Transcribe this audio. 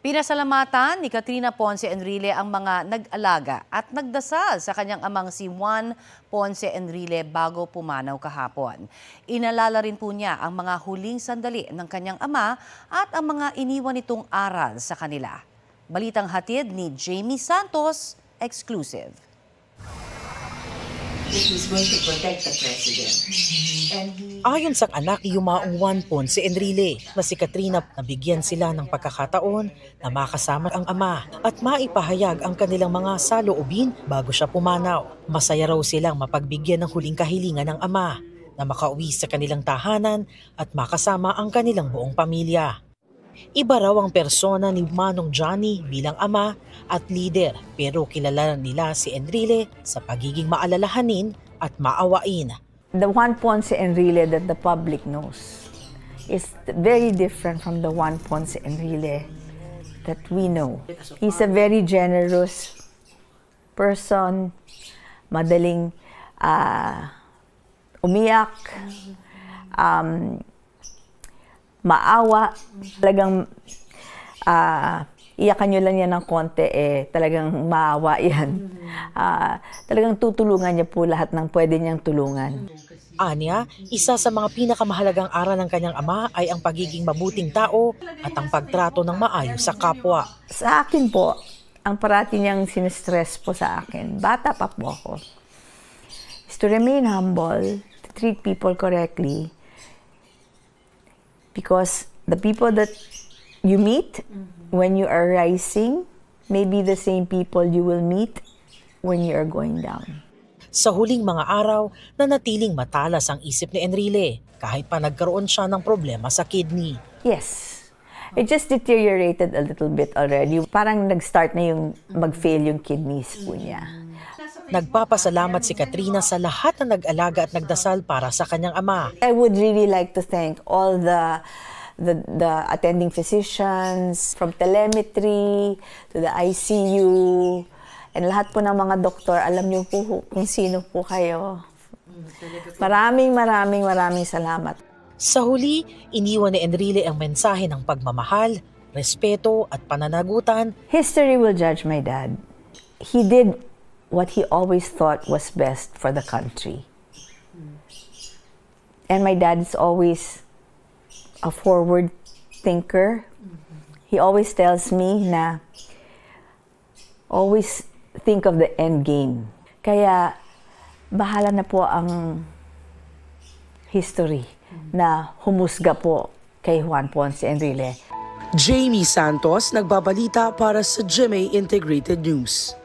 Pinasalamatan ni Katrina Ponce Enrile ang mga nag-alaga at nagdasal sa kanyang amang si Juan Ponce Enrile bago pumanaw kahapon. Inalala rin po niya ang mga huling sandali ng kanyang ama at ang mga iniwan nitong aral sa kanila. Balitang hatid ni Jamie Santos, exclusive. He's going to protect the president. Ayon sa anak ni yumaong Juan Ponce Enrile na si Katrina, nabigyan sila ng pagkakataon na makasama ang ama at maipahayag ang kanilang mga saloobin bago siya pumanaw. Masaya raw silang mapagbigyan ng huling kahilingan ng ama na makauwi sa kanilang tahanan at makasama ang kanilang buong pamilya. Iba raw ang persona ni Manong Johnny bilang ama at leader, pero kilala nila si Enrile sa pagiging maalalahanin at maawain. The Juan Ponce Enrile that the public knows is very different from the Juan Ponce Enrile that we know. He's a very generous person, madaling umiyak, maawa, talagang iyakan nyo lang yan ng konti, talagang maawa yan. Talagang tutulungan niya po lahat ng pwede niyang tulungan. Anya, isa sa mga pinakamahalagang aral ng kanyang ama ay ang pagiging mabuting tao at ang pagtrato ng maayos sa kapwa. Sa akin po, ang parati niyang sinistress po sa akin, bata pa po ako, is to remain humble, to treat people correctly, because the people that you meet when you are rising may be the same people you will meet when you are going down. Sa huling mga araw, nanatiling matalas ang isip ni Enrile kahit pa nagkaroon siya ng problema sa kidney. Yes. It just deteriorated a little bit already. Parang nag-start na yung mag-fail yung kidneys po niya. Nagpapasalamat si Katrina sa lahat na nag-alaga at nagdasal para sa kanyang ama. I would really like to thank all the attending physicians, from telemetry to the ICU, and lahat po ng mga doktor. Alam niyo po kung sino po kayo. Maraming salamat. Sa huli, iniwan ni Enrile ang mensahe ng pagmamahal, respeto at pananagutan. History will judge my dad. He did what he always thought was best for the country. And my dad is always a forward thinker. He always tells me na always think of the end game. Kaya bahala na po ang history na humusga po kay Juan Ponce Enrile. Jamie Santos, nagbabalita para sa GMA Integrated News.